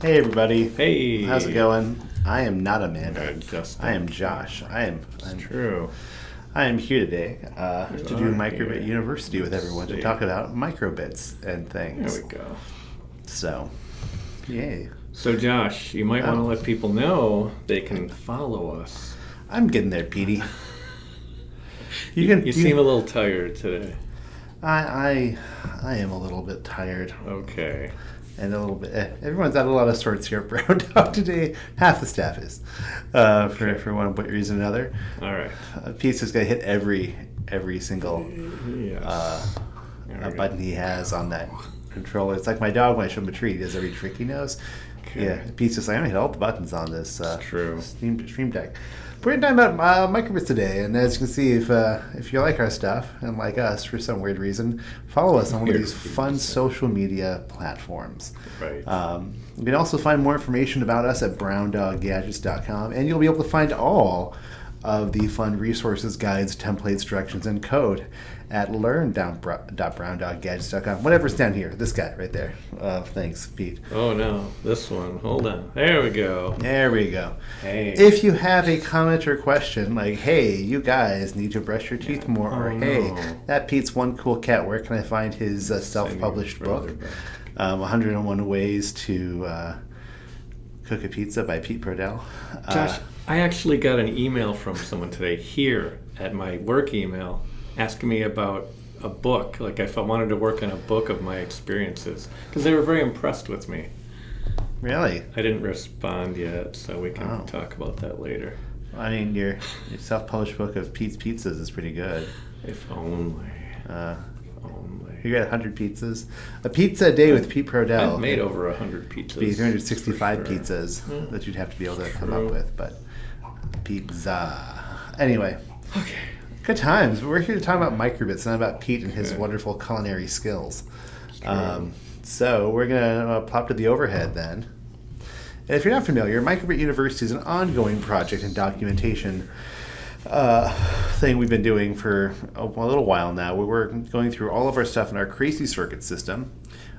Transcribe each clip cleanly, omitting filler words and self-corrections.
Hey everybody. Hey. How's it going? I am not Amanda. Justin. I am Josh. I'm True. I am here today to do MicroBit here. University with everyone to talk about microbits and things. There we go. So, yay. So Josh, you might want to let people know they can follow us. I'm getting there, Petey. You seem a little tired today. I am a little bit tired. Okay. And a little bit. Everyone's out a lot of sorts here at Brown Dog today. Half the staff is, for one reason or another. All right. Piezo's gonna hit every single Yes. button he has on that controller. It's like my dog when I show him a treat. He does every trick he knows. Okay. Yeah, Piezo's like, I'm gonna hit all the buttons on this True. Stream Deck. We're talking about microbits today, and as you can see, if you like our stuff and like us for some weird reason, follow us on one of these fun social media platforms. Right. You can also find more information about us at browndoggadgets.com, and you'll be able to find all of the fun resources, guides, templates, directions, and code at learn.browndoggadgets.com. Whatever's down here, this guy right there. Thanks, Pete. Oh no, this one. Hold on. There we go. There we go. Hey. If you have a comment or question like, hey, you guys need to brush your teeth more, or hey, that Pete's one cool cat, where can I find his self-published book? 101 Ways to Cook a Pizza by Pete Prodell. Josh, I actually got an email from someone today here at my work email asking me about a book. Like if I wanted to work on a book of my experiences, because they were very impressed with me. Really? I didn't respond yet, so we can talk about that later. I mean, your self-published book of Pete's Pizzas is pretty good. If only. You got 100 pizzas. A pizza a day with Pete Prodell. I've made over 100 pizzas. Be 365 sure. pizzas that you'd have to be able to come up with, but pizza. Anyway. Okay. Good times. We're here to talk about microbits, not about Pete and his wonderful culinary skills. So we're going to plop to the overhead then. And if you're not familiar, MicroBit University is an ongoing project and documentation thing we've been doing for a little while now. We're going through all of our stuff in our crazy circuit system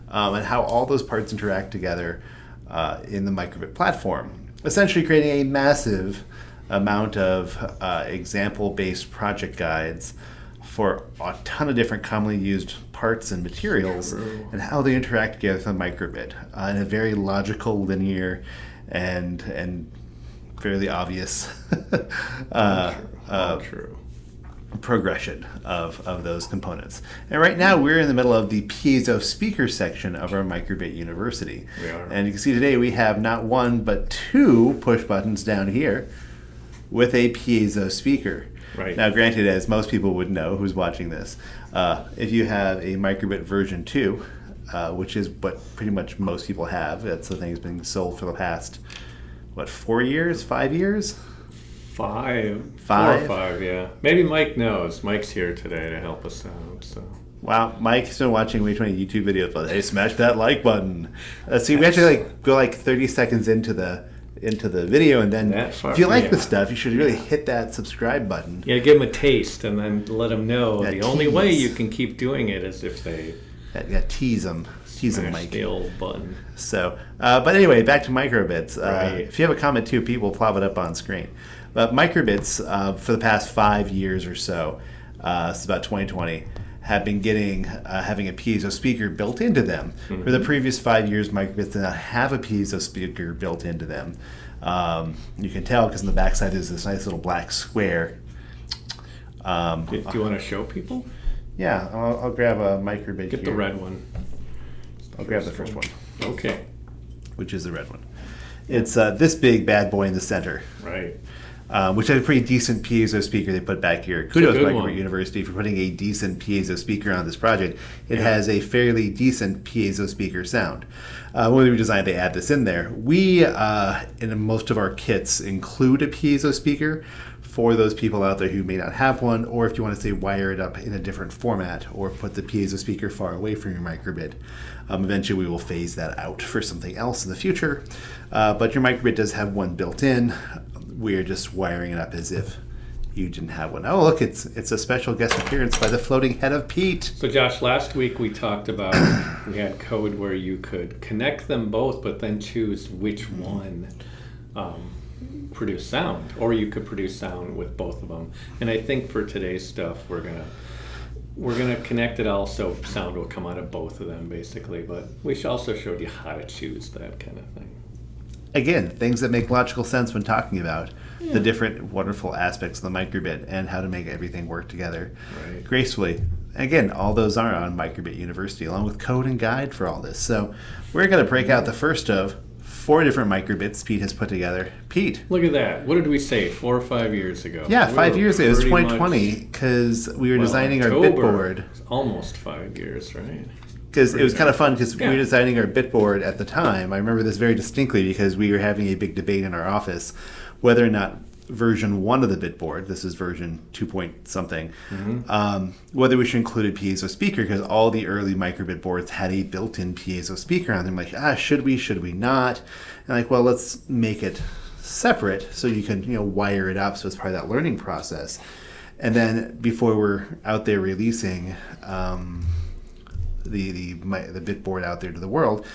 and how all those parts interact together in the MicroBit platform, essentially creating a massive amount of example-based project guides for a ton of different commonly used parts and materials and how they interact together with a microbit in a very logical, linear, and fairly obvious progression of those components. And right now we're in the middle of the Piezo speaker section of our MicroBit University. We are. And you can see today we have not one but two push buttons down here with a Piezo speaker. Right. Now, granted, as most people would know who's watching this, if you have a MicroBit version 2, which is what pretty much most people have, that's the thing that's been sold for the past, 4 years, 5 years? 5? 4 or 5, yeah. Maybe Mike knows. Mike's here today to help us out. So. Wow, Mike's been watching way too many YouTube videos, but hey, smash that like button. See, we actually go 30 seconds into the video, and then if you like the stuff, you should really hit that subscribe button. Yeah, give them a taste, and then let them know the only way you can keep doing it is if they tease them, Mike. The old button. So, but anyway, back to microbits. Right. If you have a comment too, Pete will plop it up on screen. But microbits, for the past 5 years or so, it's about 2020, have been having a piezo speaker built into them. For the previous 5 years, microbits did not have a piezo speaker built into them. You can tell because on the backside there's this nice little black square. Do you want to show people? Yeah, I'll grab a microbit Get here. the red one. I'll grab the first one. Okay. Which is the red one. It's this big bad boy in the center. Right. Which is a pretty decent piezo speaker they put back here. Kudos good MicroBit one. University for putting a decent piezo speaker on this project. It has a fairly decent piezo speaker sound. When we designed, they add this in there. We, in most of our kits, include a piezo speaker for those people out there who may not have one, or if you want to say wire it up in a different format, or put the piezo speaker far away from your microbit. Eventually we will phase that out for something else in the future. But your microbit does have one built in. We're just wiring it up as if you didn't have one. Oh, look, it's a special guest appearance by the floating head of Pete. So Josh, last week we talked about, we had code where you could connect them both, but then choose which one produce sound, or you could produce sound with both of them. And I think for today's stuff, we're gonna connect it all so sound will come out of both of them, basically. But we also showed you how to choose that kind of thing. Again, things that make logical sense when talking about the different wonderful aspects of the microbit and how to make everything work together gracefully. Again, all those are on MicroBit University, along with code and guide for all this. So we're going to break out the first of 4 different microbits Pete has put together. Pete. Look at that. What did we say, 4 or 5 years ago? Yeah, 5 years ago. It was 2020 because we were designing our bit board. Almost 5 years, right? Because it was kind of fun because we were designing our bit board at the time. I remember this very distinctly because we were having a big debate in our office whether or not version 1 of the bit board, this is version 2 point something, whether we should include a piezo speaker, because all the early microbit boards had a built-in piezo speaker on them. Like, should we not? And like, well, let's make it separate so you can wire it up so it's part of that learning process. And then before we're out there releasing the bit board out there to the world,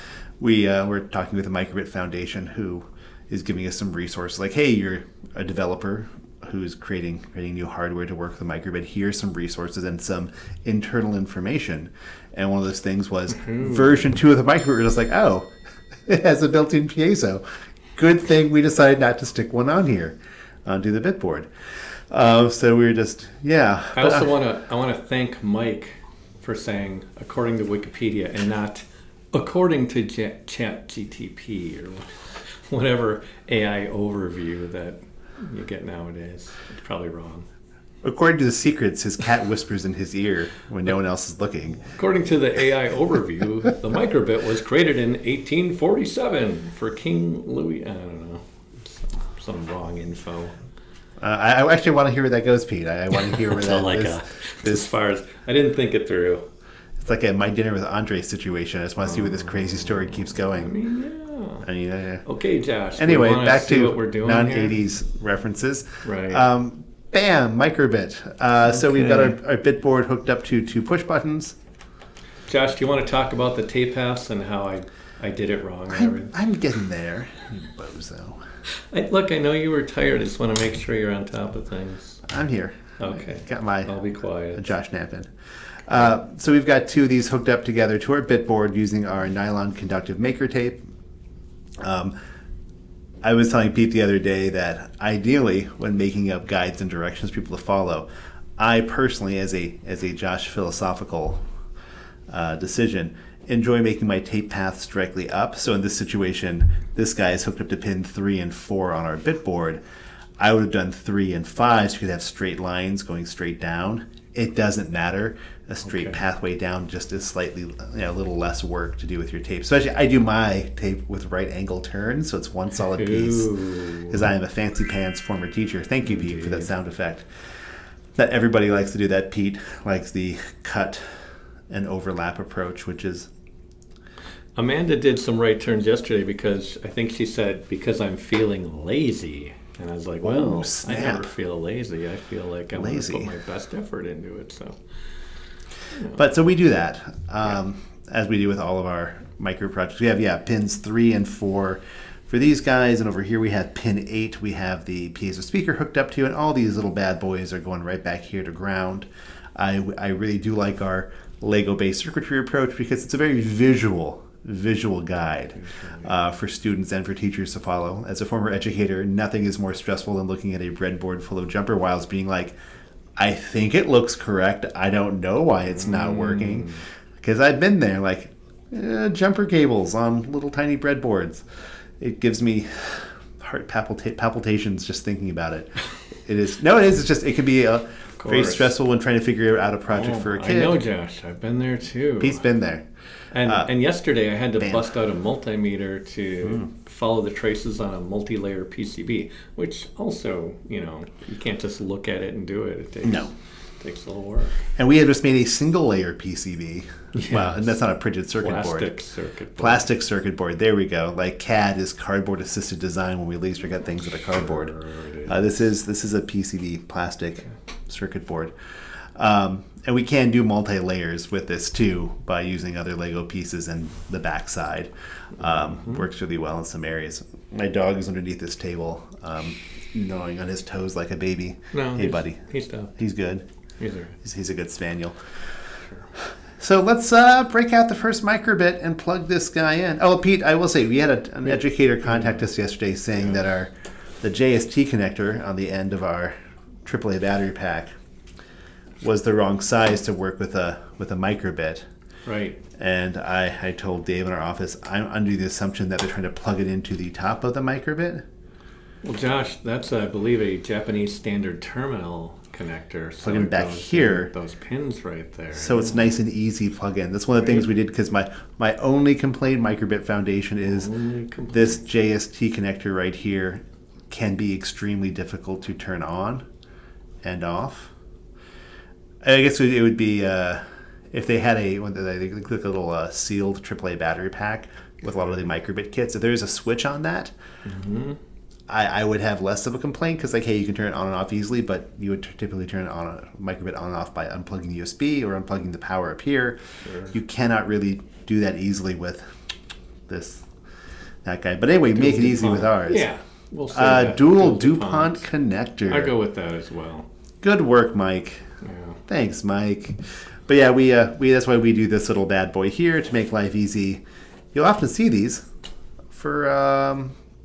we're talking with the MicroBit Foundation, who is giving us some resources like, hey, you're a developer who's creating new hardware to work with the microbit. Here's some resources and some internal information. And one of those things was version 2 of the microbit was like, oh, it has a built-in piezo. Good thing we decided not to stick one on here onto the bit board. So we were just, I also want to thank Mike for saying according to Wikipedia and not according to ChatGTP or whatever AI overview that you get nowadays. It's probably wrong. According to the secrets, his cat whispers in his ear when no one else is looking. According to the AI overview, the microbit was created in 1847 for King Louis. I don't know. Some wrong info. I actually want to hear where that goes, Pete. I want to hear where that like as far as I didn't think it through. It's like a My Dinner with Andre situation. I just want to see where this crazy story keeps going. I mean, Okay, Josh. Anyway, back to non-80s references. Right. Bam, microbit. So we've got our bit board hooked up to 2 push buttons. Josh, do you want to talk about the tape paths and how I did it wrong? I'm getting there, you bozo. Look, I know you were tired. I just want to make sure you're on top of things. I'm here. Okay. I'll be quiet. Josh Nappin. So we've got 2 of these hooked up together to our bit board using our nylon conductive maker tape. I was telling Pete the other day that ideally, when making up guides and directions for people to follow, I personally, as a Josh philosophical decision, enjoy making my tape paths directly up. So in this situation, this guy is hooked up to pin 3 and 4 on our bit board. I would have done 3 and 5 so you could have straight lines going straight down. It doesn't matter. A straight pathway down just is slightly, a little less work to do with your tape. Especially, I do my tape with right angle turns, so it's one solid piece. Because I am a fancy pants former teacher. Thank you, Pete, for that sound effect. That everybody likes to do that. Pete likes the cut and overlap approach, which is... Amanda did some right turns yesterday because I think she said, because I'm feeling lazy. And I was like, well, I never feel lazy. I feel like I want to put my best effort into it. So, But so we do that, as we do with all of our micro projects. We have, pins 3 and 4 for these guys. And over here we have pin 8. We have the piezo speaker hooked up to, and all these little bad boys are going right back here to ground. I really do like our Lego-based circuitry approach because it's a very visual guide for students and for teachers to follow. As a former educator, nothing is more stressful than looking at a breadboard full of jumper wiles being like, I think it looks correct. I don't know why it's not working. Because I've been there, like, jumper cables on little tiny breadboards. It gives me heart palpitations just thinking about it. It's just, it can be very stressful when trying to figure out a project for a kid. I know, Josh. I've been there too. Pete's been there. And yesterday I had to bust out a multimeter to follow the traces on a multi-layer PCB, which also, you can't just look at it and do it. It takes a little work. And we had just made a single-layer PCB. Yes. Wow, and that's not a printed circuit board. Plastic circuit board. There we go. Like CAD is cardboard-assisted design when we least forget things with a cardboard. This is a PCB plastic circuit board. And we can do multi-layers with this too by using other Lego pieces and the backside. Works really well in some areas. My dog is underneath this table, gnawing on his toes like a baby. No, hey, buddy. He's tough. He's good. He's a good spaniel. Sure. So let's break out the first microbit and plug this guy in. Oh, Pete, I will say, we had an educator contact us yesterday saying that the JST connector on the end of our AAA battery pack was the wrong size to work with a microbit. Right. And I told Dave in our office, I'm under the assumption that they're trying to plug it into the top of the microbit. Well, Josh, that's, I believe, a Japanese standard terminal connector. So plug in back here. Those pins right there. So it's nice and easy plug in. That's one of the things we did, because my only complaint microbit foundation is this JST connector right here can be extremely difficult to turn on and off. I guess it would be if they had a little sealed AAA battery pack with a lot of the microbit kits. If there's a switch on that, I would have less of a complaint, because hey, you can turn it on and off easily, but you would typically turn it on microbit on and off by unplugging the USB or unplugging the power up here. Sure. You cannot really do that easily with that guy. But anyway, make it easy with ours. Yeah, we'll say dual DuPont connector. I go with that as well. Good work, Mike. Yeah. Thanks, Mike. But yeah, we that's why we do this little bad boy here to make life easy. You'll often see these for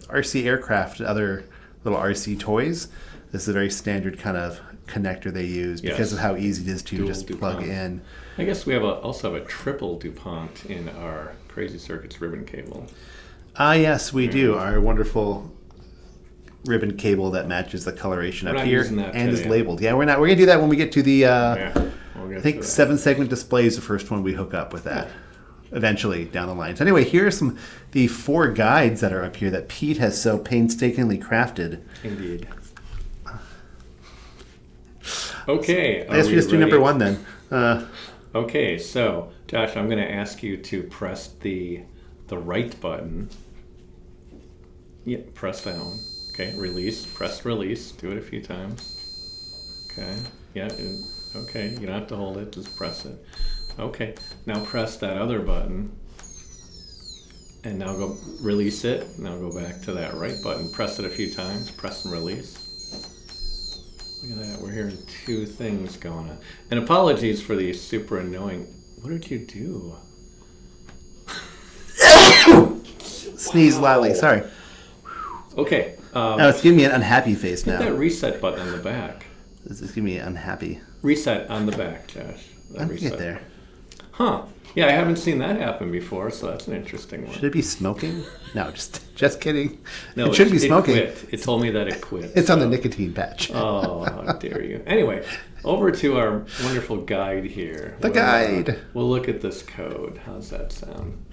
RC aircraft and other little RC toys. This is a very standard kind of connector they use because of how easy it is to just plug in. I guess we also have a triple DuPont in our Crazy Circuits ribbon cable. Yes, we do. Our wonderful ribbon cable that matches the coloration up here and is labeled. Yeah, we're gonna do that when we get to the I think 7-segment display is the first one we hook up with that eventually down the line. So anyway, here are the 4 guides that are up here that Pete has so painstakingly crafted. Indeed. Okay. I guess we just do number 1 then. Okay, so Josh, I'm going to ask you to press the right button. Yeah, press that one. Okay, release. Press release. Do it a few times. Okay. Yeah. Okay. You don't have to hold it. Just press it. Okay. Now press that other button. And now go release it. Now go back to that right button. Press it a few times. Press and release. Look at that. We're hearing 2 things going on. And apologies for the super annoying. What did you do? Sneeze loudly. Sorry. Okay. Now it's giving me an unhappy face now. Hit that reset button on the back. This is giving me unhappy. Reset on the back, Josh. I'm gonna get there. Huh. Yeah, I haven't seen that happen before, so that's an interesting one. Should it be smoking? No, just kidding. No, it should be smoking. It told me that it quit. It's on the nicotine patch. Oh, how dare you. Anyway, over to our wonderful guide here. The guide. We'll look at this code. How's that sound?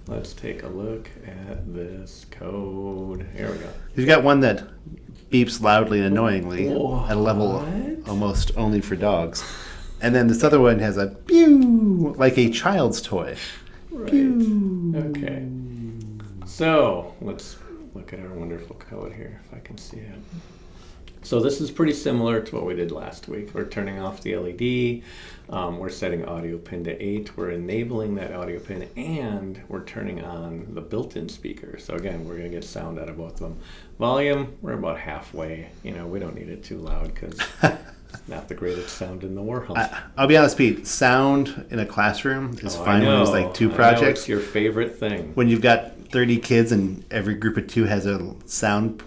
Let's take a look at this code. Here we go. You've got one that beeps loudly and annoyingly at a level almost only for dogs. And then this other one has a pew, like a child's toy. Right. Pew. Okay. So let's look at our wonderful code here, if I can see it. So this is pretty similar to what we did last week. We're turning off the LED. We're setting audio pin to 8. We're enabling that audio pin, and we're turning on the built-in speaker. So again, we're going to get sound out of both of them. Volume, we're about halfway. We don't need it too loud because not the greatest sound in the world. I'll be honest, Pete. Sound in a classroom is fine when there's like 2 projects. It's your favorite thing. When you've got 30 kids and every group of 2 has a sound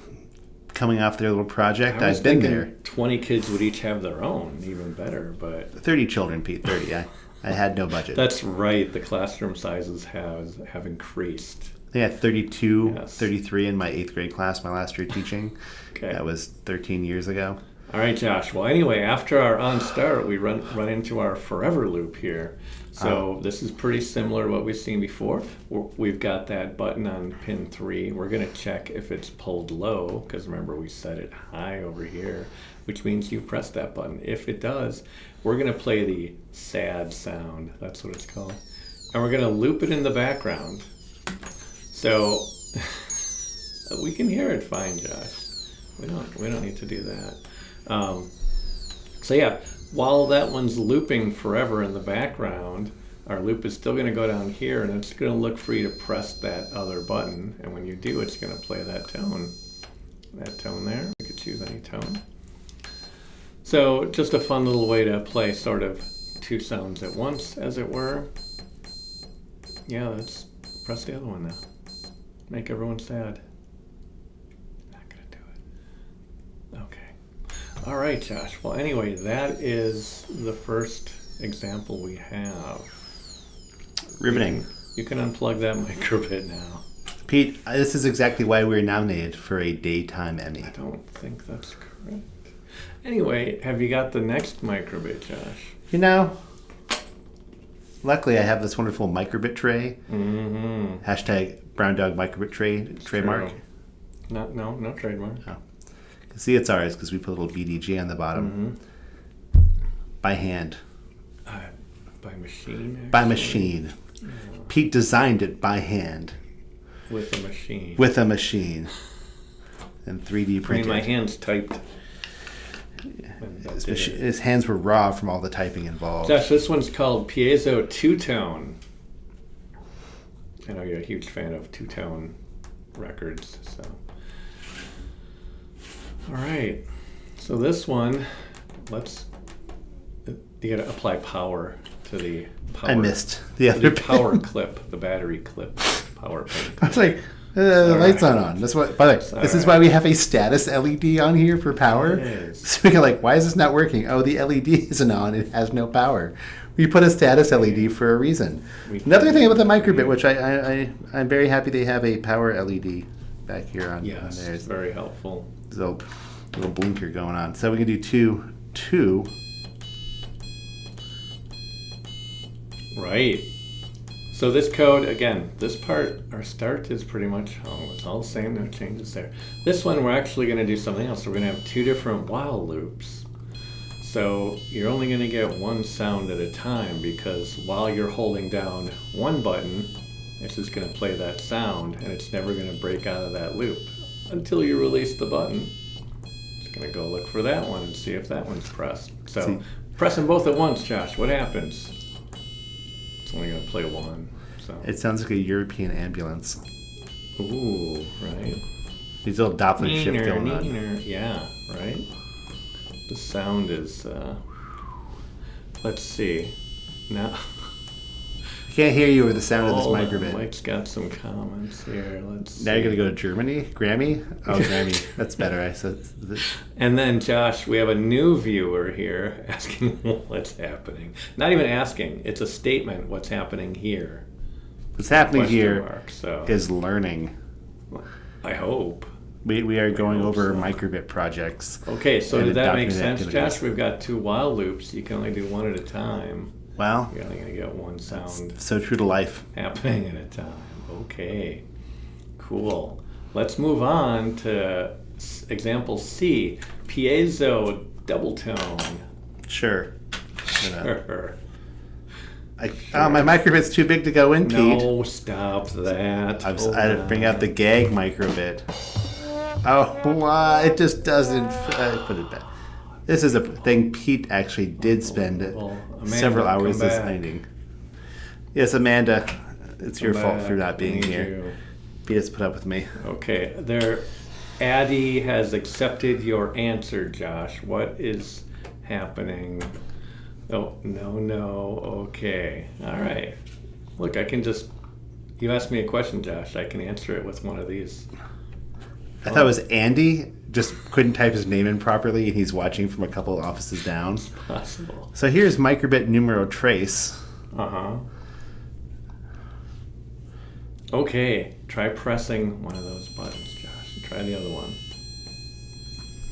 coming off their little project. I've been there. 20 kids would each have their own, even better. But 30 children, Pete. 30. I had no budget. That's right. The classroom sizes have increased. I think I had 32, 33 in my 8th grade class, my last year teaching. Okay. That was 13 years ago. All right, Josh. Well, anyway, after our on start, we run into our forever loop here. So this is pretty similar to what we've seen before. We've got that button on pin 3. We're going to check if it's pulled low, because remember we set it high over here, which means you press that button. If it does, we're going to play the sad sound. That's what it's called. And we're going to loop it in the background. So we can hear it fine, Josh. We don't need to do that. So yeah, while that one's looping forever in the background, our loop is still going to go down here, and it's going to look for you to press that other button. And when you do, it's going to play that tone. That tone there. You could choose any tone. So just a fun little way to play sort of two sounds at once, as it were. Yeah, let's press the other one now. Make everyone sad. Not gonna do it. Okay. All right, Josh. Well, anyway, that is the first example we have. Riveting. You can unplug that MicroBit now. Pete, this is exactly why we were nominated for a Daytime Emmy. I don't think that's correct. Anyway, have you got the next MicroBit, Josh? You know, luckily I have this wonderful MicroBit tray. Mm-hmm. Hashtag Brown Dog MicroBit tray trademark. No trademark. Oh. See, it's ours because we put a little BDG on the bottom. Mm-hmm. By hand. By machine? Actually? By machine. Yeah. Pete designed it by hand. With a machine. With a machine. And 3D printed. My hands typed. His hands were raw from all the typing involved. Josh, this one's called Piezo two-tone. I know you're a huge fan of two-tone records, so. All right. So this one, you gotta apply power to the power. I missed the other power clip, the battery clip, power pin. I was like, the light's not on. That's what. By the way, this is why we have a status LED on here for power. It is. So we can why is this not working? Oh, the LED isn't on. It has no power. We put a status LED for a reason. Another thing about the MicroBit, which I'm very happy they have a power LED back here on. Yes, on there. it's very helpful. There's a little blinker going on. So we can do two. Right. So this code, again, this part, our start is pretty much, it's all the same, no changes there. This one, we're actually going to do something else. We're going to have two different while loops. So you're only going to get one sound at a time, because while you're holding down one button, it's just going to play that sound, and it's never going to break out of that loop until you release the button. It's going to go look for that one and see if that one's pressed. So press them both at once, Josh. What happens? It's only going to play one. So. It sounds like a European ambulance. Ooh, right. These little Doppler shift going on. Yeah, right. The sound is. Let's see. Now. I can't hear you with the sound of this MicroBit. Mike's got some comments here. Let's see. Now you're going to go to Germany? Grammy? Oh, Grammy. That's better. I said. And then, Josh, we have a new viewer here asking what's happening. Not even asking. It's a statement, what's happening here. What's happening here mark, is learning. I hope. We are going over MicroBit projects. Okay, so did that make sense, activities. Josh? We've got two while loops. You can only do one at a time. Well, you're only going to get one sound. So true to life. Happening at a time. Okay, cool. Let's move on to example C, piezo double tone. Sure. Sure. My MicroBit's too big to go in, Pete. No, stop that. I bring out the gag MicroBit. Oh, it just doesn't. Put it back. This is a thing Pete actually did spend several hours designing. Yes, Amanda, it's your fault for not being here. Pete has put up with me. Okay, Addie has accepted your answer, Josh. What is happening? Oh, no. Okay. All right. Look, I can just... You asked me a question, Josh. I can answer it with one of these. I thought it was Andy. Just couldn't type his name in properly, and he's watching from a couple of offices down. It's possible. So here's MicroBit numero trace. Uh-huh. Okay. Try pressing one of those buttons, Josh. Try the other one.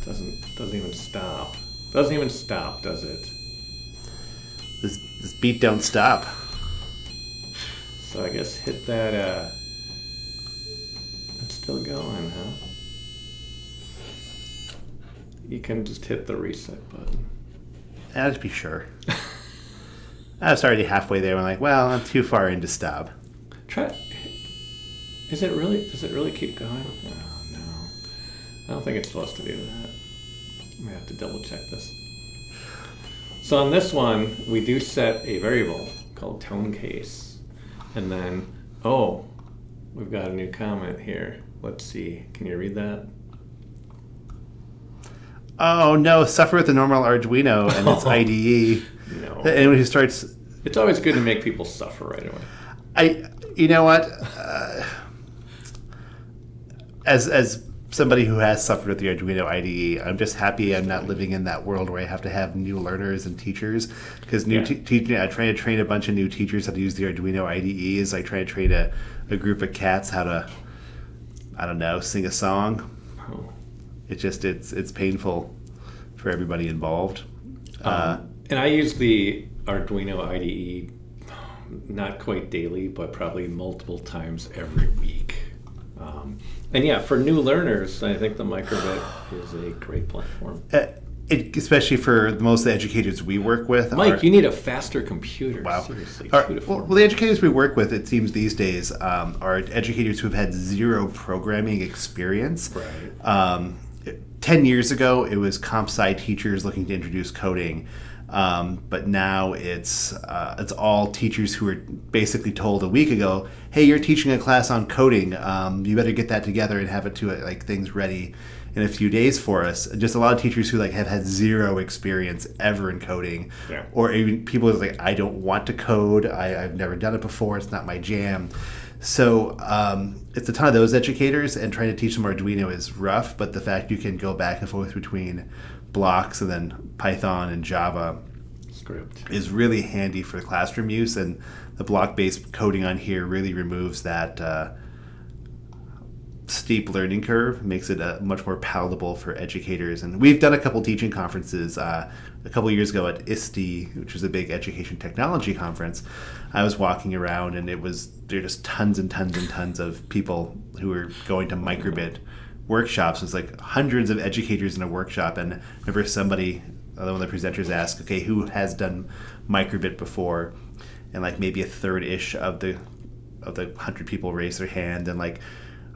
Doesn't even stop. Doesn't even stop, does it? This beat don't stop. So I guess hit that, it's still going, huh? You can just hit the reset button. I'll just be sure. I was already halfway there. I'm like, well, I'm too far in to stop. Does it really keep going? Oh, no. I don't think it's supposed to do that. I'm going to have to double check this. So on this one, we do set a variable called tone case. And then, we've got a new comment here. Let's see. Can you read that? Oh no, suffer with the normal Arduino and its IDE. No. Anyone who starts... It's always good to make people suffer right away. You know what? As somebody who has suffered with the Arduino IDE, I'm just happy I'm not living in that world where I have to have new learners and teachers. Because I try to train a bunch of new teachers how to use the Arduino IDE as I try to train a group of cats how to, I don't know, sing a song. Oh. It's painful for everybody involved. And I use the Arduino IDE not quite daily, but probably multiple times every week. And yeah, for new learners, I think the MicroBit is a great platform. Especially for most of the educators we work with. Mike, you need a faster computer. Wow. Seriously. Well, the educators we work with, it seems these days, are educators who've had zero programming experience. Right. 10 years ago, it was comp sci teachers looking to introduce coding. But now it's all teachers who were basically told a week ago, hey, you're teaching a class on coding. You better get that together and have it to things ready in a few days for us. Just a lot of teachers who have had zero experience ever in coding, or even people who I don't want to code. I've never done it before. It's not my jam. So it's a ton of those educators, and trying to teach them Arduino is rough. But the fact you can go back and forth between blocks and then Python and Java script is really handy for classroom use, and the block-based coding on here really removes that steep learning curve, makes it much more palatable for educators. And we've done a couple teaching conferences a couple years ago at ISTE, which is a big education technology conference. I was walking around, and there were just tons and tons and tons of people who were going to MicroBit workshops. It was hundreds of educators in a workshop, and I remember one of the presenters asked, okay, who has done MicroBit before? And maybe a third-ish of the 100 people raised their hand, and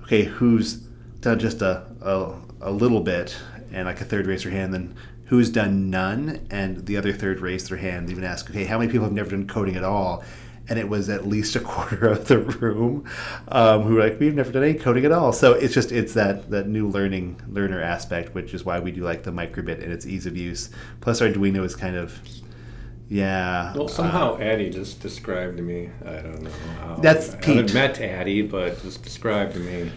okay, who's done just a little bit? And a third raised their hand, then who's done none? And the other third raised their hand, even asked, okay, how many people have never done coding at all? And it was at least a quarter of the room who were we've never done any coding at all. So it's that new learner aspect, which is why we do the MicroBit and its ease of use. Plus Arduino is kind of, Well, somehow Addie just described to me, I don't know how. That's I Pete. haven't met Addie, but just described to me.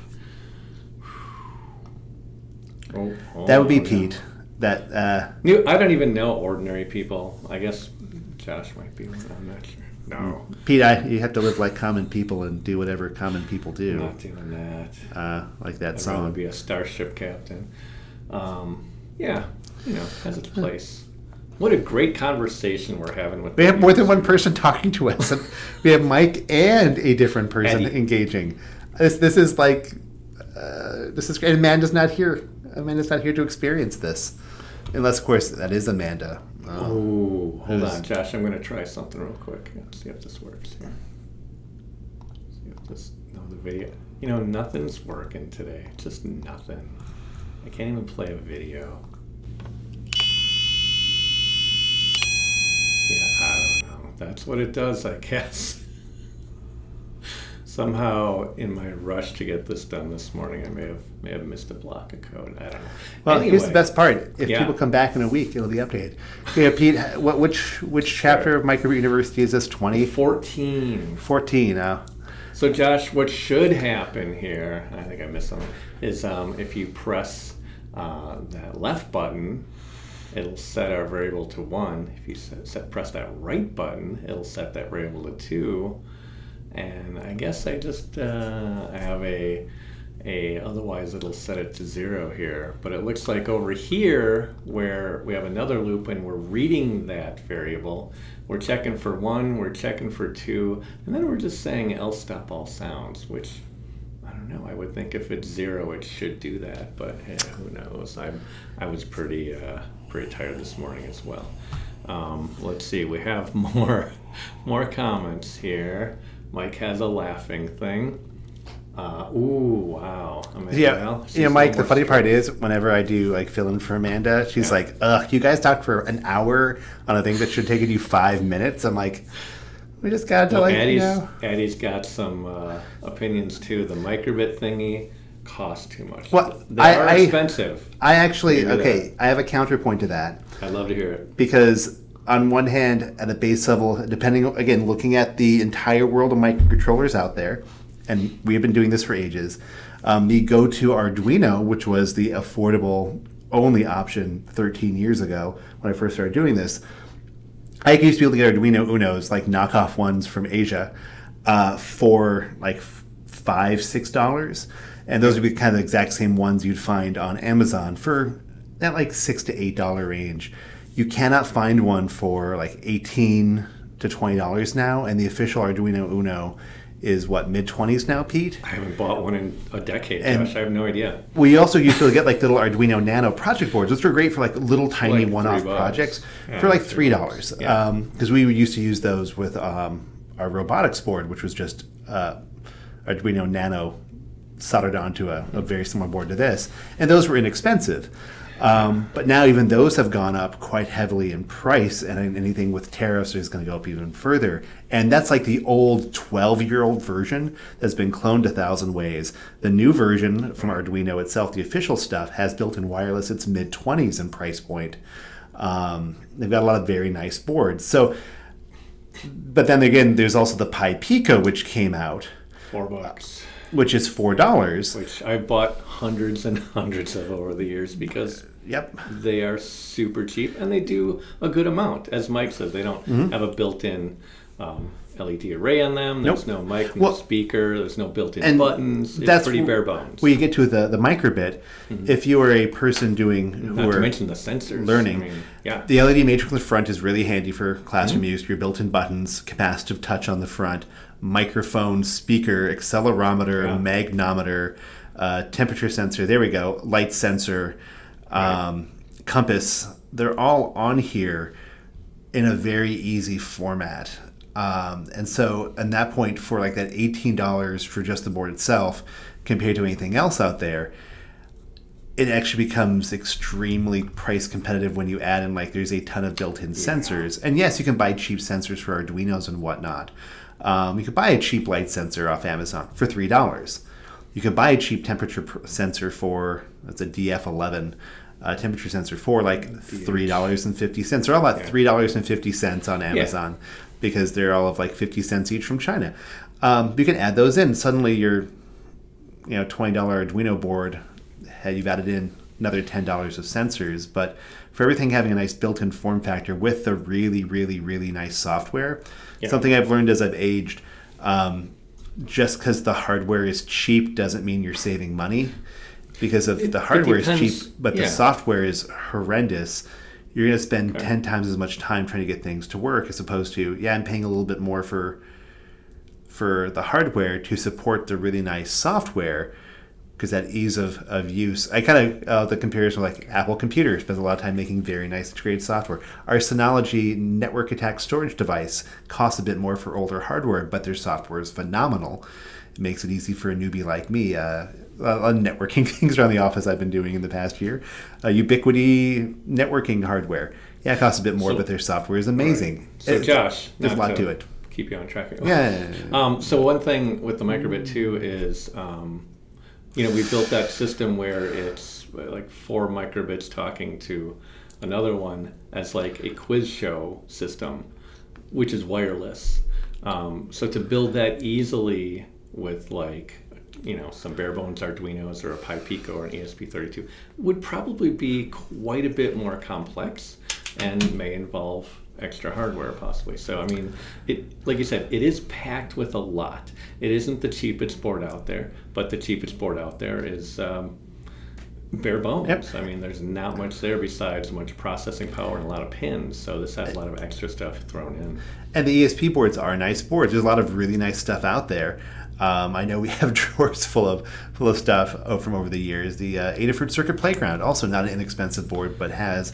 That would be Pete. That I don't even know ordinary people. I guess Josh might be one. I'm not sure. No. Pete, you have to live like common people and do whatever common people do. I'm not doing that. Like that I'd song. rather be a starship captain. Has its place. What a great conversation we're having with. We have more than one person talking to us. We have Mike and a different person Eddie. engaging. This is great. And Amanda's not here. Amanda's not here to experience this, unless, of course, that is Amanda. Hold on, Josh. I'm going to try something real quick. Let's see if this works here. The video. Nothing's working today. Just nothing. I can't even play a video. Yeah, I don't know. That's what it does, I guess. Somehow, in my rush to get this done this morning, I may have missed a block of code. I don't know. Well, anyway, here's the best part. If people come back in a week, it'll be updated. Yeah, Pete, which chapter of MicroBit University is this? 20? 14. 14. So, Josh, what should happen here, I think I missed something, is if you press that left button, it'll set our variable to 1. If you press that right button, it'll set that variable to 2. And I guess I just have otherwise it'll set it to 0 here. But it looks like over here where we have another loop and we're reading that variable, we're checking for 1, we're checking for 2, and then we're just saying else stop all sounds, which I don't know. I would think if it's 0, it should do that, but who knows? I was pretty tired this morning as well. Let's see. We have more comments here. Mike has a laughing thing. Ooh, wow. I mean, Yeah, well, she's Mike. a The little funny more part is, whenever I do like fill in for Amanda, she's like, "Ugh, you guys talked for an hour on a thing that should take you 5 minutes." I'm like, "We just got to Well, like, Addie's got some opinions too. The MicroBit thingy costs too much. Well, They are expensive. I actually Maybe I have a counterpoint to that I'd love to hear it. because on one hand, at a base level, depending again, looking at the entire world of microcontrollers out there, and we have been doing this for ages. The go-to Arduino, which was the affordable only option 13 years ago when I first started doing this, I used to be able to get Arduino Unos, like knockoff ones from Asia, for like $5-6, and those would be kind of the exact same ones you'd find on Amazon for that like $6 to $8 range. You cannot find one for like $18 to $20 now, and the official Arduino Uno is what, mid-20s now, Pete? I haven't bought one in a decade, And- Josh. I have no idea. We also used to get like little Arduino Nano project boards, which were great for like little tiny Like one-off $3. projects Yeah, for like $3. $3. Yeah. Because we used to use those with our robotics board, which was just Arduino Nano soldered onto a very similar board to this, and those were inexpensive. But now even those have gone up quite heavily in price, and anything with tariffs is going to go up even further. And that's like the old 12-year-old version that's been cloned 1,000 ways. The new version from Arduino itself, the official stuff, has built-in wireless. It's mid-20s in price point. They've got a lot of very nice boards. So, but then again, there's also the Pi Pico, which came out, $4. which is $4. Which I've bought hundreds and hundreds of over the years because Yep. they are super cheap and they do a good amount. As Mike says, they don't have a built-in LED array on them. There's no mic, no speaker. There's no built-in and buttons. It's that's pretty bare bones. Where you get to the MicroBit, if you are a person doing Not to mention the sensors. learning, I mean, yeah. the LED matrix on the front is really handy for classroom use. Your built-in buttons, capacitive touch on the front, microphone, speaker, accelerometer, magnometer, temperature sensor. There we go. Light sensor, compass. They're all on here in a very easy format. And so at that point, for like that $18 for just the board itself, compared to anything else out there, it actually becomes extremely price competitive when you add in like there's a ton of built-in sensors. And yes, you can buy cheap sensors for Arduinos and whatnot. You could buy a cheap light sensor off Amazon for $3. You could buy a cheap temperature sensor for, that's a DF11 temperature sensor for like $3.50. They're all about $3.50 on Amazon because they're all of like 50 cents each from China. You can add those in. Suddenly your $20 Arduino board, you've added in another $10 of sensors. But for everything having a nice built-in form factor with the really, really, really nice software, something I've learned as I've aged, just because the hardware is cheap doesn't mean you're saving money. Because if the hardware is cheap, but the software is horrendous, you're going to spend 10 times as much time trying to get things to work as opposed to, I'm paying a little bit more for the hardware to support the really nice software because that ease of use. I kind of, the comparison with like Apple Computer spends a lot of time making very nice integrated software. Our Synology network attack storage device costs a bit more for older hardware, but their software is phenomenal. It makes it easy for a newbie like me. Networking things around the office I've been doing in the past year. Ubiquity networking hardware. It costs a bit more, but their software is amazing. Right. So Josh, there's a lot to it. Keep you on track. Yeah. So one thing with the MicroBit too is, we built that system where it's like 4 microbits talking to another one as like a quiz show system, which is wireless. So to build that easily with like some bare bones Arduinos or a Pi Pico or an ESP32 would probably be quite a bit more complex and may involve extra hardware possibly. So I mean, like you said, it is packed with a lot. It isn't the cheapest board out there, but the cheapest board out there is bare bones. Yep. I mean, there's not much there besides much processing power and a lot of pins. So this has a lot of extra stuff thrown in. And the ESP boards are nice boards. There's a lot of really nice stuff out there. I know we have drawers full of stuff from over the years. The Adafruit Circuit Playground, also not an inexpensive board, but has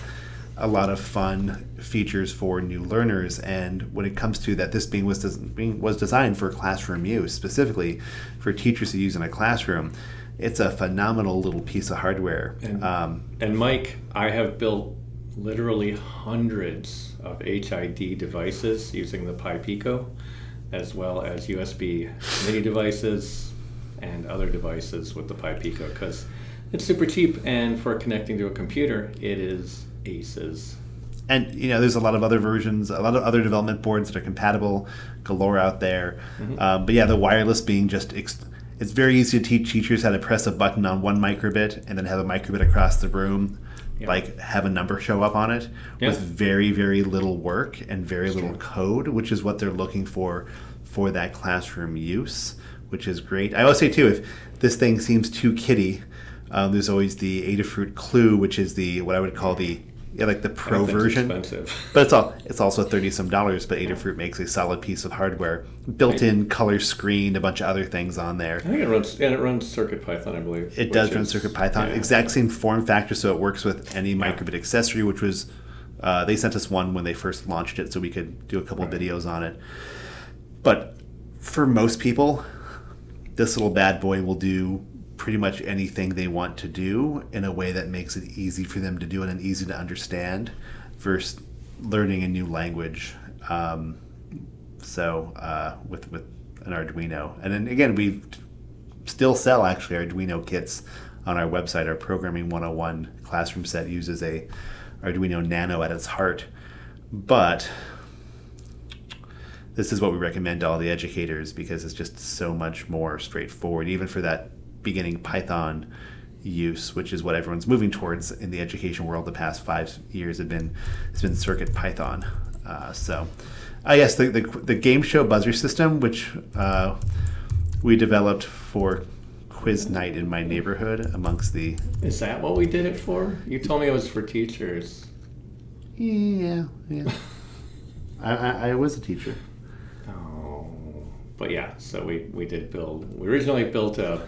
a lot of fun features for new learners. And when it comes to that, this was designed for classroom use, specifically for teachers to use in a classroom. It's a phenomenal little piece of hardware. And Mike, I have built literally hundreds of HID devices using the Piezo, as well as USB mini devices and other devices with the Piezo, because it's super cheap, and for connecting to a computer, it is aces. And there's a lot of other versions, a lot of other development boards that are compatible galore out there. But yeah, the wireless being just it's very easy to teach teachers how to press a button on one microbit and then have a microbit across the room, like have a number show up on it with very, very little work and very little code, which is what they're looking for that classroom use, which is great. I always say too, if this thing seems too kiddie, there's always the Adafruit Clue, which is what I would call the pro version. Expensive. But it's also $30-some, but Adafruit makes a solid piece of hardware, built-in color screen, a bunch of other things on there. I think it runs CircuitPython, I believe. It does run CircuitPython, exact same form factor, so it works with any MicroBit accessory, which was they sent us one when they first launched it, so we could do a couple of videos on it. But for most people, this little bad boy will do pretty much anything they want to do in a way that makes it easy for them to do it and easy to understand versus learning a new language. With an Arduino. And then again, we still sell actually Arduino kits on our website. Our Programming 101 classroom set uses a Arduino Nano at its heart. But this is what we recommend to all the educators because it's just so much more straightforward, even for that beginning Python use, which is what everyone's moving towards in the education world. The past 5 years it's been CircuitPython. Yes, the game show buzzer system, which we developed for quiz night in my neighborhood amongst the... Is that what we did it for? You told me it was for teachers. Yeah. I was a teacher. Oh, but yeah, so we originally built a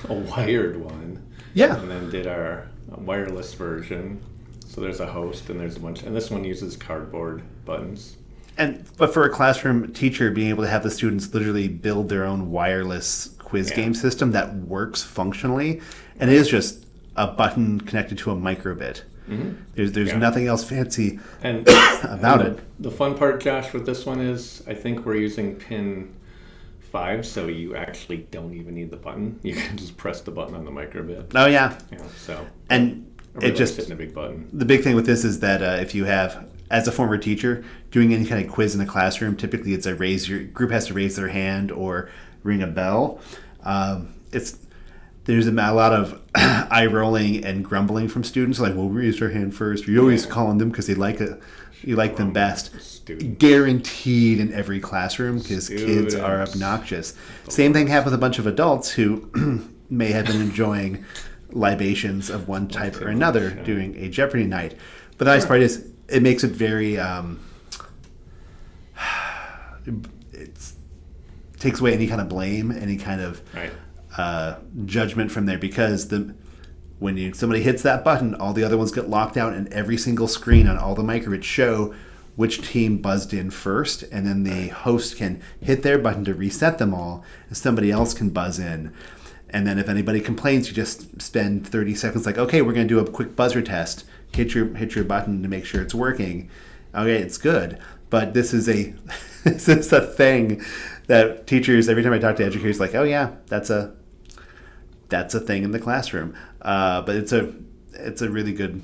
wired one. Yeah. And then did our wireless version. So there's a host and there's a bunch, and this one uses cardboard buttons. But for a classroom teacher, being able to have the students literally build their own wireless quiz game system that works functionally, and it is just a button connected to a microbit. Mm-hmm. There's nothing else fancy about it. The fun part, Josh, with this one is I think we're using pin 5, so you actually don't even need the button. You can just press the button on the microbit. Oh yeah. And it just hitting a big button. The big thing with this is that if you have, as a former teacher, doing any kind of quiz in a classroom, typically it's your group has to raise their hand or ring a bell. There's a lot of eye rolling and grumbling from students, like, well, we raised our hand first. You always calling them because they like it. You like them best. Students. Guaranteed in every classroom because kids are obnoxious. Same thing happened with a bunch of adults who may have been enjoying libations of one type or another during a Jeopardy night. But the nice part is it makes it very... it takes away any kind of blame, any kind of judgment from there, because when somebody hits that button, all the other ones get locked out, and every single screen on all the microbits show which team buzzed in first, and then the host can hit their button to reset them all, and somebody else can buzz in. And then if anybody complains, you just spend 30 seconds like, okay, we're going to do a quick buzzer test. Hit your button to make sure it's working. Okay, it's good. But this is a thing that teachers, every time I talk to educators, like, oh yeah, that's a thing in the classroom. But it's a really good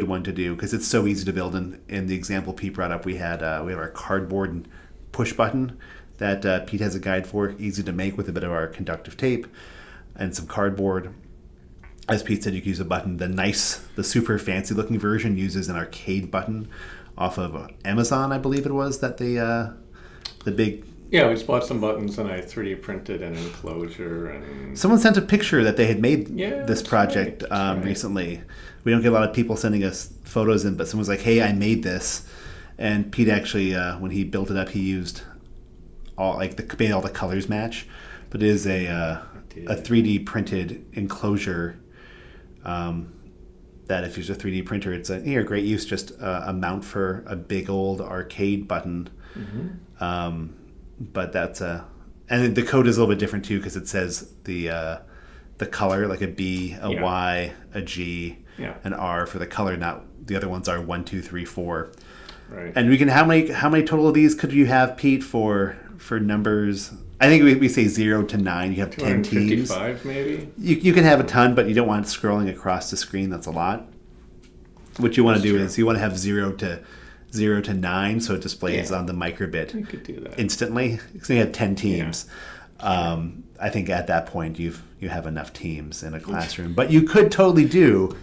one to do because it's so easy to build. In the example Pete brought up, we have our cardboard and push button that Pete has a guide for, easy to make with a bit of our conductive tape and some cardboard. As Pete said, you can use a button. The super fancy looking version uses an arcade button off of Amazon, I believe it was, that the big... Yeah, we just bought some buttons and I 3D printed an enclosure. And someone sent a picture that they had made this project recently. We don't get a lot of people sending us photos in, but someone was like, hey, I made this. And Pete actually, when he built it up, he used made all the colors match. But it is a 3D printed enclosure that if there's a 3D printer, it's a great use, just a mount for a big old arcade button. But that's and the code is a little bit different too, because it says the color, like a B, a Y, a G, an R for the color. Not the other ones are 1, 2, 3, 4. Right. And we can how many total of these could you have, Pete, for numbers? I think we say 0 to 9. You have 10 teams. 255 maybe. You can have a ton, but you don't want it scrolling across the screen. That's a lot. What you want to do is you want to have 0 to 9, so it displays on the MicroBit You could do that instantly. So you have 10 teams. I think at that point you have enough teams in a classroom, but you could totally do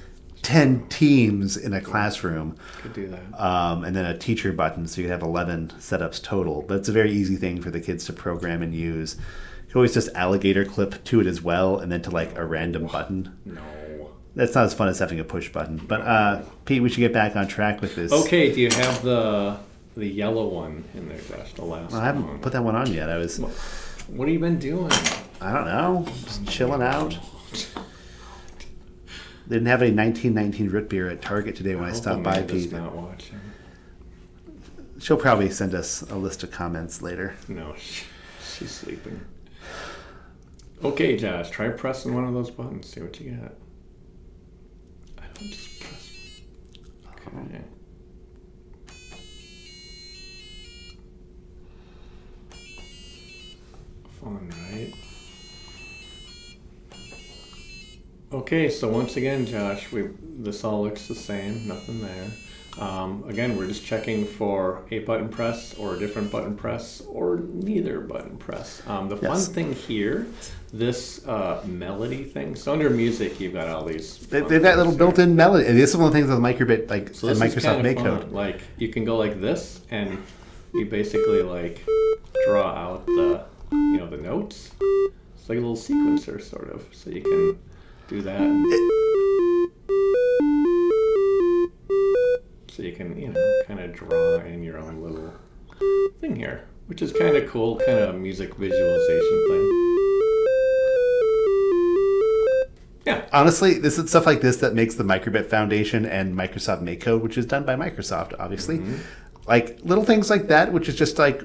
10 teams in a classroom. Could do that. And then a teacher button, so you have 11 setups total. But it's a very easy thing for the kids to program and use. You can always just alligator clip to it as well, and then to like a random button. No. That's not as fun as having a push button. But Pete, we should get back on track with this. Okay, do you have the yellow one in there, Josh? The last one. I haven't put that one on yet. What have you been doing? I don't know, just chilling out. They didn't have any 1919 root beer at Target today when I stopped by, Pete. Not watching. She'll probably send us a list of comments later. No, she's sleeping. Okay, Josh, try pressing one of those buttons. See what you got. I don't just press. Okay. Fun, right? Okay, so once again, Josh, this all looks the same. Nothing there. Again, we're just checking for a button press or a different button press or neither button press. The fun thing here, this melody thing. So under music, you've got all these. They've got little built-in melody. And this is one of the things with MicroBit, like so and Microsoft MakeCode. Like you can go like this, and you basically like draw out the the notes. It's like a little sequencer, sort of. So you can do that. So you can, kind of draw in your own little thing here, which is kind of cool, kind of music visualization thing. Yeah. Honestly, this is stuff like this that makes the MicroBit Foundation and Microsoft MakeCode, which is done by Microsoft, obviously. Like little things like that, which is just like,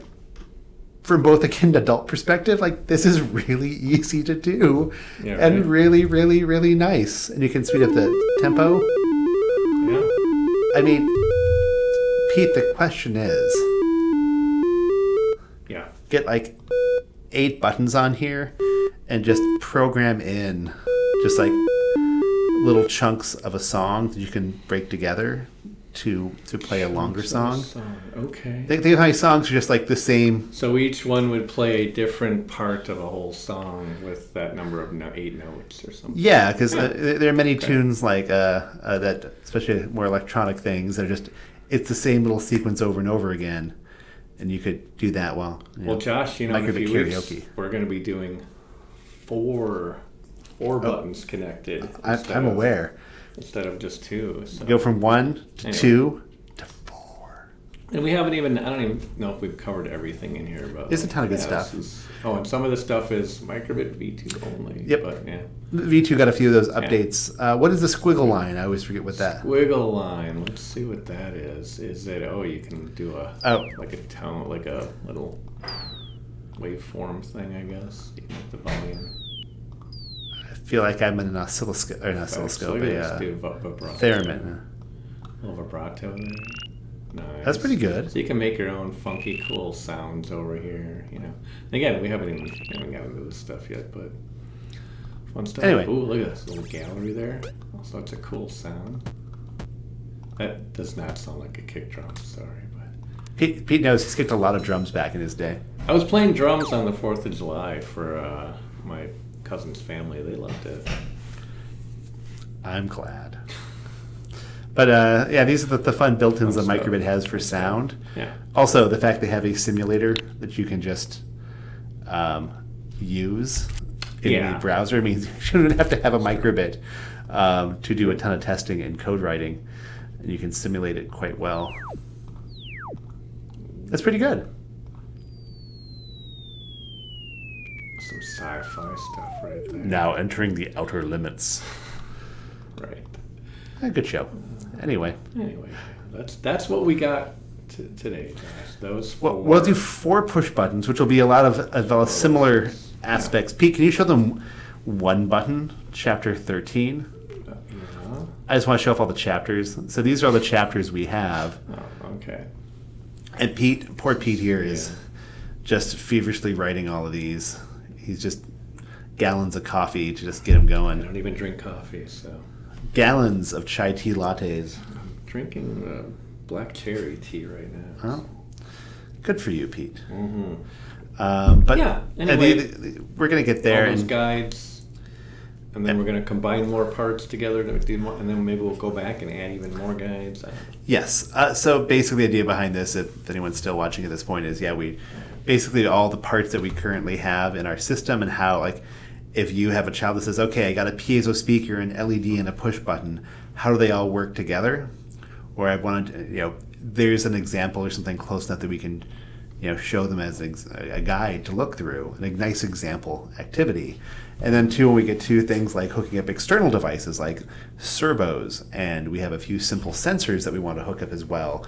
from both a kid and adult perspective, like this is really easy to do and really, really, really nice. And you can speed up the tempo. Yeah. I mean, Pete, the question is, get like 8 buttons on here and just program in just like little chunks of a song that you can break together to play a longer song. Okay. Think of how many songs are just like the same. So each one would play a different part of a whole song with that number of 8 notes or something. Yeah, because there are many tunes like that, especially more electronic things, that are just, it's the same little sequence over and over again. And you could do that well. Well, Josh, in a few weeks, we're going to be doing four buttons connected. I'm aware. Instead of just 2. So. Go from 1 to 2 to 4. And we haven't even, I don't even know if we've covered everything in here. But there's a ton of good stuff. And some of the stuff is MicroBit V2 only. Yep. But, V2 got a few of those updates. What is the squiggle line? I always forget what that. Squiggle line. Let's see what that is. Is it, you can do like a tone, like a little waveform thing, I guess. You can make the volume. I feel like I'm in an oscilloscope, a theremin. A little vibrato there. Nice. That's pretty good. So you can make your own funky, cool sounds over here. Again, we haven't gotten into this stuff yet, but fun stuff. Anyway, ooh, look at this little gallery there. Also, it's a cool sound. That does not sound like a kick drum. Sorry, but Pete knows he's kicked a lot of drums back in his day. I was playing drums on the 4th of July for my cousin's family. They loved it. I'm glad. But these are the fun built-ins that MicroBit has for sound. Yeah. Also, the fact they have a simulator that you can just use in the browser means you shouldn't have to have a MicroBit to do a ton of testing and code writing. And you can simulate it quite well. That's pretty good. Some sci-fi stuff right there. Now entering the outer limits. Right. A good show. Anyway, that's what we got today, Josh. Those four. We'll do 4 push buttons, which will be a lot of similar aspects. Pete, can you show them one button, chapter 13? Yeah. I just want to show off all the chapters. So these are all the chapters we have. Oh, okay. And poor Pete here is just feverishly writing all of these. He's just gallons of coffee to just get him going. I don't even drink coffee, so. Gallons of chai tea lattes. I'm drinking black cherry tea right now. Oh, good for you, Pete. Mm-hmm. But yeah, anyway, we're going to get there. All those guides, and then we're going to combine more parts together to do more, and then maybe we'll go back and add even more guides. Yes. So basically the idea behind this, if anyone's still watching at this point, is we basically all the parts that we currently have in our system and how, like, if you have a child that says, okay, I got a piezo speaker, an LED, and a push button, how do they all work together? Or I wanted, there's an example or something close enough that we can, show them as a guide to look through, a nice example activity. And then when we get to things like hooking up external devices like servos, and we have a few simple sensors that we want to hook up as well.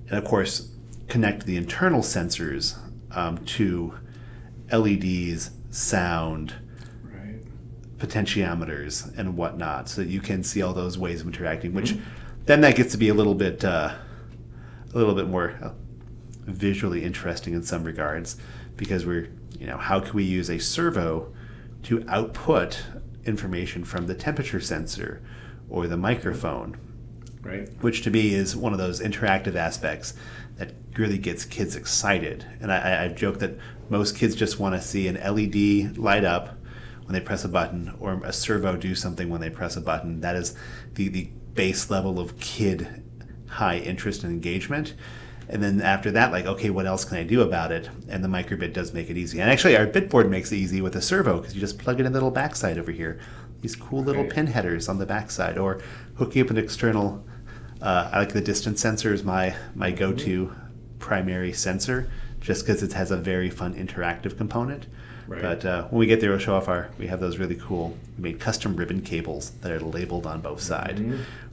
And of course, connect the internal sensors to LEDs, sound, potentiometers and whatnot, so that you can see all those ways of interacting, which then that gets to be a little bit more visually interesting in some regards, because how can we use a servo to output information from the temperature sensor or the microphone, which to me is one of those interactive aspects that really gets kids excited. And I joke that most kids just want to see an LED light up when they press a button, or a servo do something when they press a button. That is the base level of kid high interest and engagement. And then after that, like, okay, what else can I do about it? And the MicroBit does make it easy. And actually, our bitboard makes it easy with a servo, because you just plug it in the little backside over here. These cool little pin headers on the backside, or hooking up an external. I like the distance sensor is my go-to primary sensor, just because it has a very fun interactive component. But when we get there, we'll show off we have those really cool, we made custom ribbon cables that are labeled on both sides,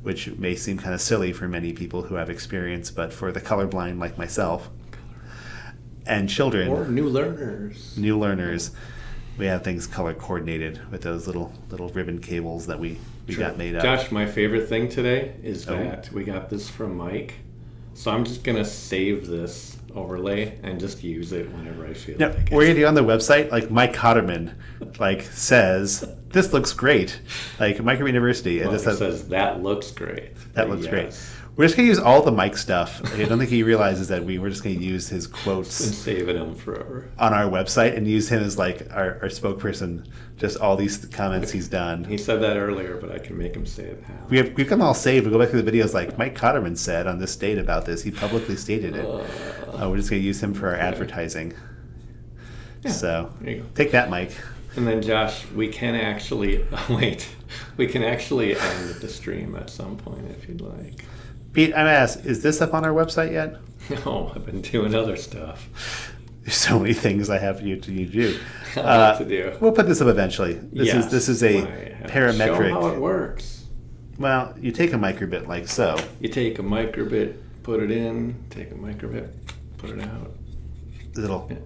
which may seem kind of silly for many people who have experience, but for the colorblind like myself and children. Or new learners. We have things color coordinated with those little ribbon cables that we got made up. Josh, my favorite thing today is that we got this from Mike. So I'm just going to save this overlay and just use it whenever I feel like it. We're going to do on the website, like Mike Cotterman, says, this looks great. Like MicroBit University. Well, and this says, that looks great. That looks great. We're just going to use all the Mike stuff. I don't think he realizes that we're just going to use his quotes. And save it forever. On our website, and use him as like our spokesperson, just all these comments he's done. He said that earlier, but I can make him say it now. We've got them all saved. We go back to the videos like Mike Cotterman said on this date about this. He publicly stated it. We're just going to use him for our advertising. Yeah, so take that, Mike. And then Josh, we can actually we can actually end the stream at some point if you'd like. Pete, I'm asked, is this up on our website yet? No, I've been doing other stuff. There's so many things I have you to do. To do. We'll put this up eventually. This is a parametric. Show how it works. Well, you take a MicroBit like so. You take a MicroBit, put it in. Take a MicroBit, put it out. Little. Yeah.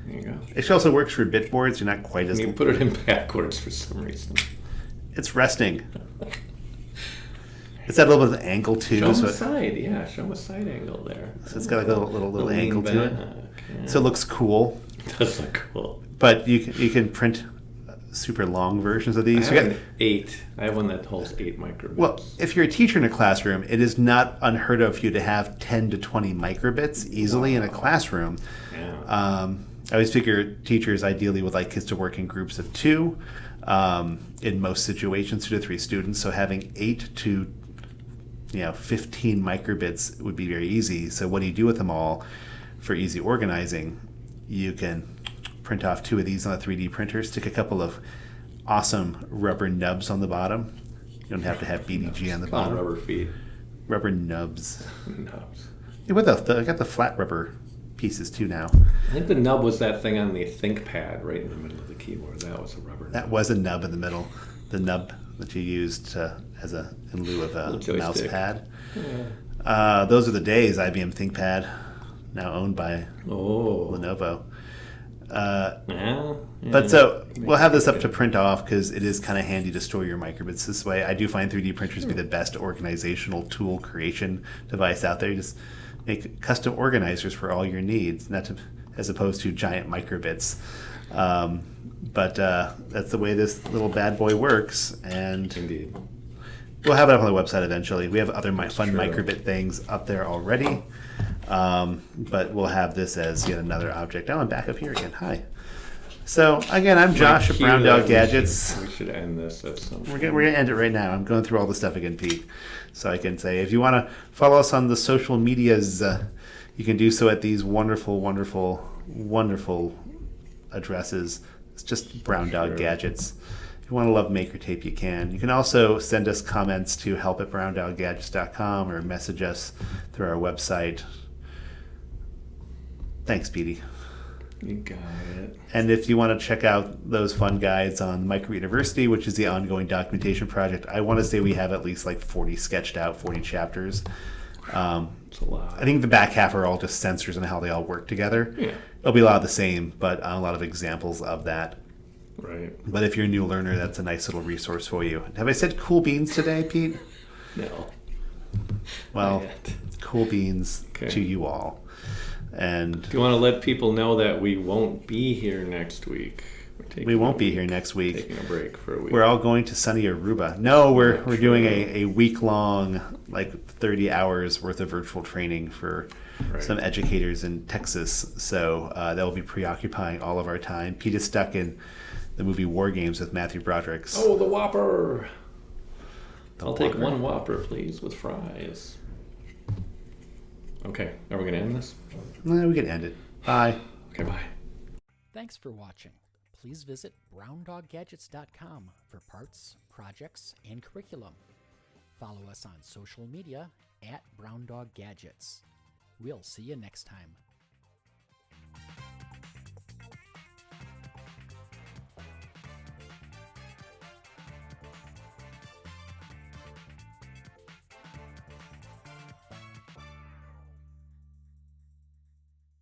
There you go. It also works for bit boards. You're not quite as. You put it in backwards for some reason. It's resting. It's got a little bit of angle too. Show them a side, Show them a side angle there. So it's got like a little angle to it. Yeah. So it looks cool. It does look cool. But you can print super long versions of these. I have 8. I have one that holds 8 microbits. Well, if you're a teacher in a classroom, it is not unheard of for you to have 10 to 20 microbits easily in a classroom. Yeah. I always figure teachers ideally would like kids to work in groups of 2. In most situations, 2 to 3 students. So having 8 to 15 microbits would be very easy. So what do you do with them all for easy organizing? You can print off 2 of these on a 3D printer, stick a couple of awesome rubber nubs on the bottom. You don't have to have BDG on the bottom. Rubber feet. Rubber nubs. Nubs. Yeah, I got the flat rubber pieces too now. I think the nub was that thing on the ThinkPad right in the middle of the keyboard. That was a rubber nub. That was a nub in the middle. the nub that you used in lieu of a Little mouse joystick. pad. Yeah. Those are the days. IBM ThinkPad, now owned by Oh. Lenovo. Yeah. But so we'll have this up to print off because it is kind of handy to store your microbits this way. I do find 3D printers to be the best organizational tool creation device out there. You just make custom organizers for all your needs, as opposed to giant microbits. But that's the way this little bad boy works, and Indeed. we'll have it up on the website eventually. We have other fun true. microbit things up there already, but we'll have this as yet another object. Oh, I'm back up here again. Hi. So again, I'm Josh at Brown Dog Gadgets. We should end this at some point. We're gonna end it right now. I'm going through all the stuff again, Pete. So I can say, if you want to follow us on the social medias, you can do so at these wonderful, wonderful, wonderful addresses. It's just Brown Dog Gadgets. If you want to love Maker Tape, you can. You can also send us comments to help@browndoggadgets.com or message us through our website. Thanks, Petey. You got it. And if you want to check out those fun guides on MicroBit University, which is the ongoing documentation project, I want to say we have at least like 40 sketched out, 40 chapters. It's a lot. I think the back half are all just sensors and how they all work together. Yeah. It'll be a lot of the same, but a lot of examples of that. Right. But if you're a new learner, that's a nice little resource for you. Have I said cool beans today, Pete? No. Well, Not yet. cool beans Okay. to you all. And Do you want to let people know that we won't be here next week? we won't be here next week. Taking a break for a week. We're all going to sunny Aruba. No, we're doing a week long, like 30 hours worth of virtual training for some educators in Texas. So that will be preoccupying all of our time. Pete is stuck in the movie War Games with Matthew Broderick's. Oh, the Whopper! I'll take Whopper. one Whopper, please, with fries. Okay, are we going to end this? No, we can end it. Bye. Okay, bye. Thanks for watching. Please visit browndoggadgets.com for parts, projects, and curriculum. Follow us on social media @browndoggadgets. We'll see you next time.